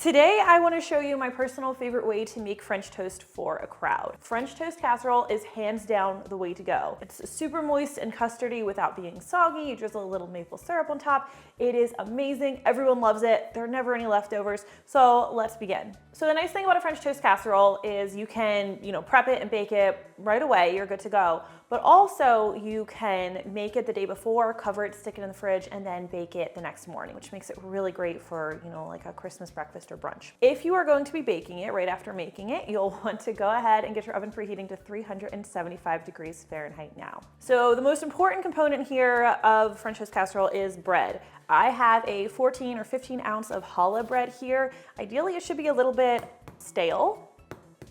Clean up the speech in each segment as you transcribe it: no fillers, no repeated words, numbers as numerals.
Today, I want to show you my personal favorite way to make French toast for a crowd. French toast casserole is hands down the way to go. It's super moist and custardy without being soggy. You drizzle a little maple syrup on top. It is amazing. Everyone loves it. There are never any leftovers. So let's begin. So the nice thing about a French toast casserole is you can, prep it and bake it right away. You're good to go. But also you can make it the day before, cover it, stick it in the fridge, and then bake it the next morning, which makes it really great for, like a Christmas breakfast or brunch. If you are going to be baking it right after making it, you'll want to go ahead and get your oven preheating to 375 degrees Fahrenheit now. So the most important component here of French toast casserole is bread. I have a 14 or 15 ounce of challah bread here. Ideally, it should be a little bit stale.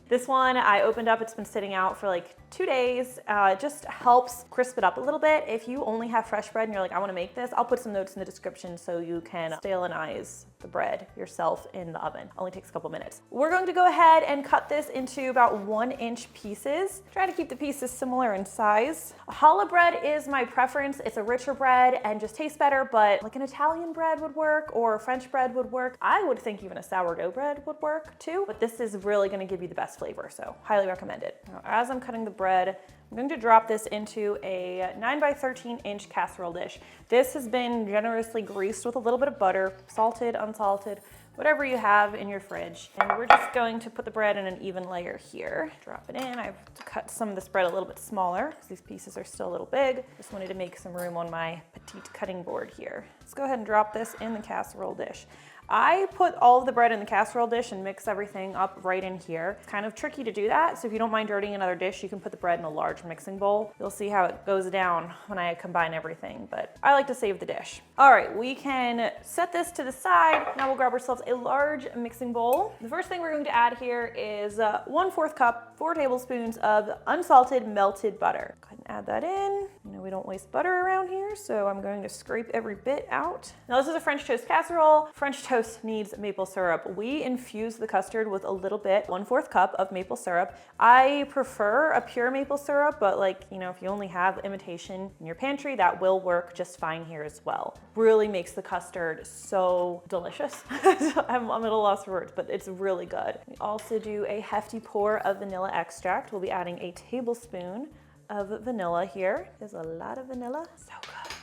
This one I opened up, it's been sitting out for like 2 days. It just helps crisp it up a little bit. If you only have fresh bread and you're like, I wanna make this, I'll put some notes in the description so you can stalinize the bread yourself in the oven. Only takes a couple minutes. We're going to go ahead and cut this into about 1-inch pieces. Try to keep the pieces similar in size. Challah bread is my preference. It's a richer bread and just tastes better, but like an Italian bread would work or French bread would work. I would think even a sourdough bread would work too, but this is really gonna give you the best flavor, so highly recommend it. Now, as I'm cutting the bread, I'm going to drop this into a 9 by 13 inch casserole dish. This has been generously greased with a little bit of butter, salted, unsalted, whatever you have in your fridge. And we're just going to put the bread in an even layer here. Drop it in. I've cut some of this bread a little bit smaller because these pieces are still a little big. Just wanted to make some room on my petite cutting board here. Let's go ahead and drop this in the casserole dish. I put all of the bread in the casserole dish and mix everything up right in here. It's kind of tricky to do that, so if you don't mind dirtying another dish, you can put the bread in a large mixing bowl. You'll see how it goes down when I combine everything, but I like to save the dish. All right, we can set this to the side. Now we'll grab ourselves a large mixing bowl. The first thing we're going to add here is 1/4 cup, 4 tablespoons of unsalted melted butter. Go ahead and add that in. We don't waste butter around here, so I'm going to scrape every bit out. Now this is a French toast casserole. French toast needs maple syrup. We infuse the custard with a little bit, 1/4 cup of maple syrup. I prefer a pure maple syrup, but if you only have imitation in your pantry, that will work just fine here as well. Really makes the custard so delicious. I'm at a loss for words, but it's really good. We also do a hefty pour of vanilla extract. We'll be adding a tablespoon of vanilla here. There's a lot of vanilla, so good.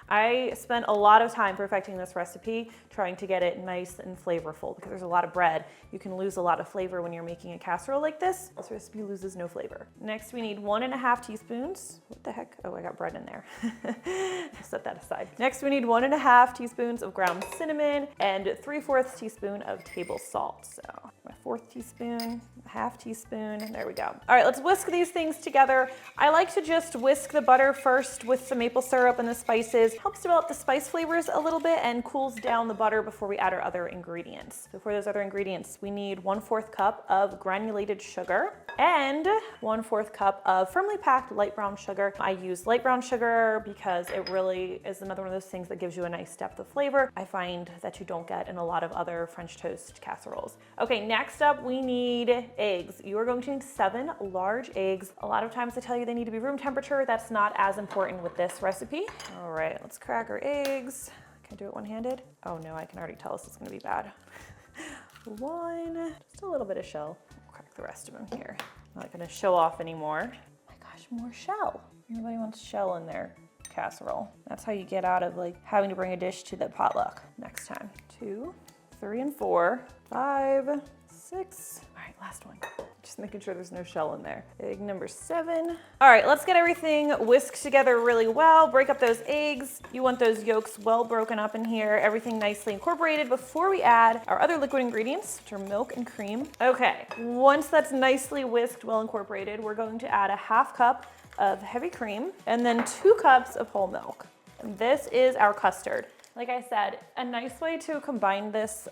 I spent a lot of time perfecting this recipe, trying to get it nice and flavorful because there's a lot of bread. You can lose a lot of flavor when you're making a casserole like this. This recipe loses no flavor. Next, we need 1½ teaspoons. What the heck? Oh, I got bread in there. Set that aside. Next, we need 1½ teaspoons of ground cinnamon and 3/4 teaspoon of table salt. So my 1/4 teaspoon, 1/2 teaspoon, there we go. All right, let's whisk these things together. I like to just whisk the butter first with the maple syrup and the spices. Helps develop the spice flavors a little bit and cools down the butter before we add our other ingredients. For those other ingredients, we need 1/4 cup of granulated sugar and 1/4 cup of firmly packed light brown sugar. I use light brown sugar because it really is another one of those things that gives you a nice depth of flavor. I find that you don't get in a lot of other French toast casseroles. Okay, next up we need eggs. You are going to need 7 large eggs. A lot of times I tell you they need to be room temperature. That's not as important with this recipe. All right, let's crack our eggs. Can I do it one-handed? Oh no, I can already tell this is gonna be bad. 1, just a little bit of shell. I'll crack the rest of them here. I'm not gonna show off anymore. Oh my gosh, more shell. Nobody wants shell in their casserole. That's how you get out of having to bring a dish to the potluck next time. 2, 3, and 4, 5, 6. All right, last one. Just making sure there's no shell in there. Egg number 7. All right, let's get everything whisked together really well. Break up those eggs. You want those yolks well broken up in here, everything nicely incorporated before we add our other liquid ingredients, which are milk and cream. Okay, once that's nicely whisked, well incorporated, we're going to add a 1/2 cup of heavy cream and then 2 cups of whole milk. And this is our custard. Like I said, a nice way to combine this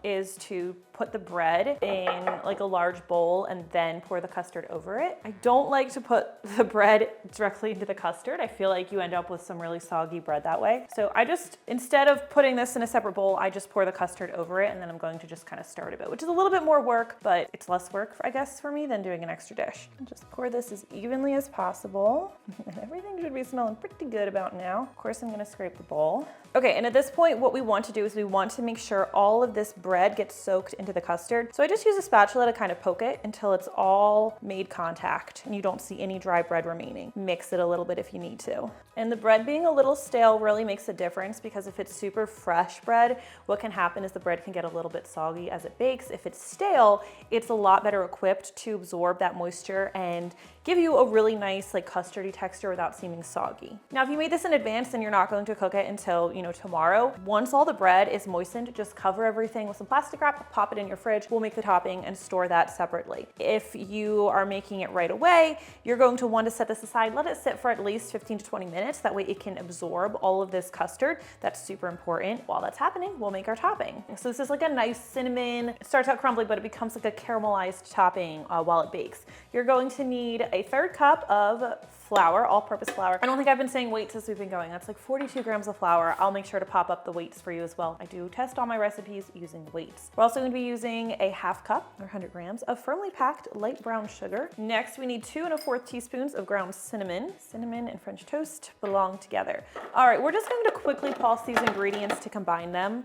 is to put the bread in like a large bowl and then pour the custard over it. I don't like to put the bread directly into the custard. I feel like you end up with some really soggy bread that way. So I just, instead of putting this in a separate bowl, I just pour the custard over it, and then I'm going to just kind of stir it a bit, which is a little bit more work, but it's less work, I guess, for me than doing an extra dish. And just pour this as evenly as possible. And everything should be smelling pretty good about now. Of course, I'm gonna scrape the bowl. Okay, and at this point, what we want to do is we want to make sure all of this bread gets soaked into the custard. So I just use a spatula to kind of poke it until it's all made contact and you don't see any dry bread remaining. Mix it a little bit if you need to. And the bread being a little stale really makes a difference, because if it's super fresh bread, what can happen is the bread can get a little bit soggy as it bakes. If it's stale, it's a lot better equipped to absorb that moisture and give you a really nice like custardy texture without seeming soggy. Now, if you made this in advance, then you're not going to cook it until, tomorrow. Once all the bread is moistened, just cover everything with some plastic wrap, pop it in your fridge. We'll make the topping and store that separately. If you are making it right away, you're going to want to set this aside, let it sit for at least 15 to 20 minutes. That way it can absorb all of this custard. That's super important. While that's happening, we'll make our topping. So this is like a nice cinnamon, it starts out crumbly, but it becomes like a caramelized topping while it bakes. You're going to need a 1/3 cup of flour, all-purpose flour. I don't think I've been saying weights as we've been going. That's like 42 grams of flour. I'll make sure to pop up the weights for you as well. I do test all my recipes using weights. We're also going to be using a 1/2 cup or 100 grams of firmly packed light brown sugar. Next, we need 2 1/4 teaspoons of ground cinnamon. Cinnamon and French toast belong together. All right, we're just going to quickly pulse these ingredients to combine them.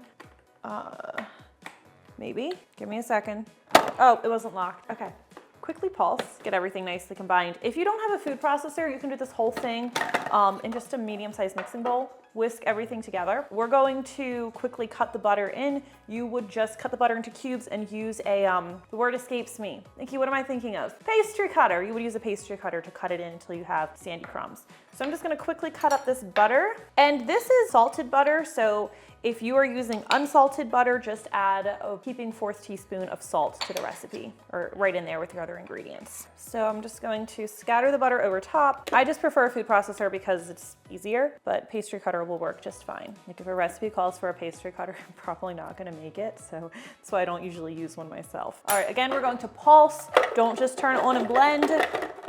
Maybe, give me a second. Oh, it wasn't locked, okay. Quickly pulse, get everything nicely combined. If you don't have a food processor, you can do this whole thing in just a medium-sized mixing bowl. Whisk everything together. We're going to quickly cut the butter in. You would just cut the butter into cubes and use a, the word escapes me. Nikki, what am I thinking of? Pastry cutter. You would use a pastry cutter to cut it in until you have sandy crumbs. So I'm just gonna quickly cut up this butter. And this is salted butter, so if you are using unsalted butter, just add a heaping 1/4 teaspoon of salt to the recipe, or right in there with your other ingredients. So I'm just going to scatter the butter over top. I just prefer a food processor because it's easier, but pastry cutter will work just fine. Like if a recipe calls for a pastry cutter, I'm probably not gonna make it, so that's why I don't usually use one myself. All right, again, we're going to pulse. Don't just turn it on and blend,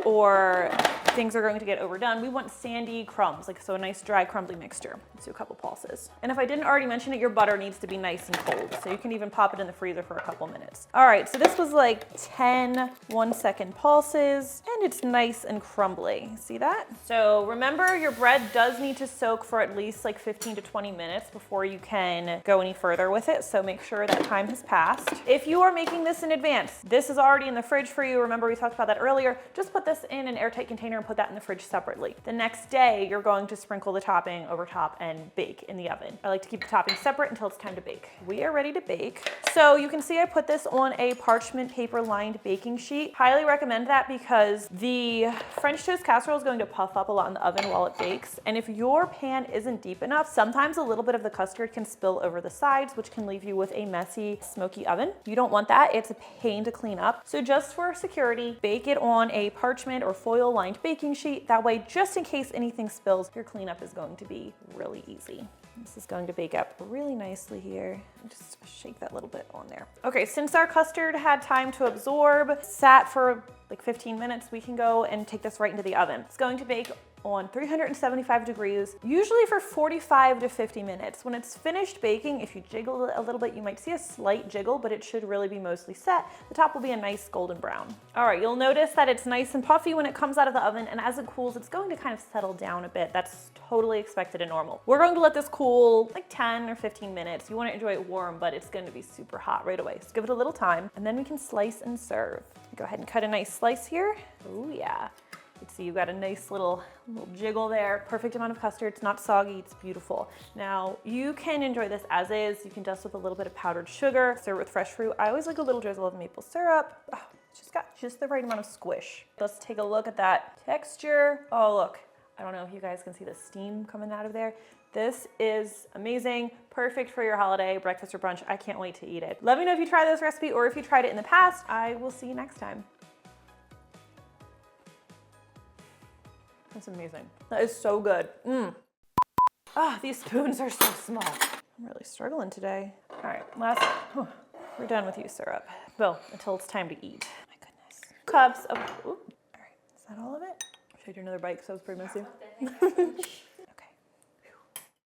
or things are going to get overdone. We want sandy crumbs, like so a nice dry crumbly mixture. Let's do a couple pulses. And if I didn't already mention it, your butter needs to be nice and cold, so you can even pop it in the freezer for a couple minutes. All right, so this was like 10 1-second pulses, and it's nice and crumbly. See that? So remember, your bread does need to soak for at least like 15 to 20 minutes before you can go any further with it, so make sure that time has passed. If you are making this in advance, this is already in the fridge for you. Remember, we talked about that earlier. Just put this in an airtight container and put that in the fridge separately. The next day, you're going to sprinkle the topping over top and bake in the oven. I like to keep the topping separate until it's time to bake. We are ready to bake. So you can see I put this on a parchment paper lined baking sheet. Highly recommend that because the French toast casserole is going to puff up a lot in the oven while it bakes. And if your pan isn't deep enough, sometimes a little bit of the custard can spill over the sides, which can leave you with a messy, smoky oven. You don't want that. It's a pain to clean up. So just for security, bake it on a parchment or foil lined baking sheet. That way, just in case anything spills, your cleanup is going to be really easy. This is going to bake up really nicely here. Just shake that little bit on there. Okay, since our custard had time to absorb, sat for like 15 minutes, we can go and take this right into the oven. It's going to bake on 375 degrees, usually for 45 to 50 minutes. When it's finished baking, if you jiggle it a little bit, you might see a slight jiggle, but it should really be mostly set. The top will be a nice golden brown. All right, you'll notice that it's nice and puffy when it comes out of the oven, and as it cools, it's going to kind of settle down a bit. That's totally expected and normal. We're going to let this cool like 10 or 15 minutes. You want to enjoy it warm, but it's going to be super hot right away. So give it a little time, and then we can slice and serve. Go ahead and cut a nice slice here. Oh yeah. You can see you've got a nice little jiggle there. Perfect amount of custard. It's not soggy. It's beautiful. Now, you can enjoy this as is. You can dust with a little bit of powdered sugar, serve it with fresh fruit. I always like a little drizzle of maple syrup. Oh, it's just got just the right amount of squish. Let's take a look at that texture. Oh, look. I don't know if you guys can see the steam coming out of there. This is amazing. Perfect for your holiday, breakfast, or brunch. I can't wait to eat it. Let me know if you tried this recipe or if you tried it in the past. I will see you next time. That's amazing. That is so good. Ah, these spoons are so small. I'm really struggling today. All right, last. We're done with you, syrup. Well, until it's time to eat. My goodness. Cups of, ooh. All right, is that all of it? Should I do another bite because that was pretty messy?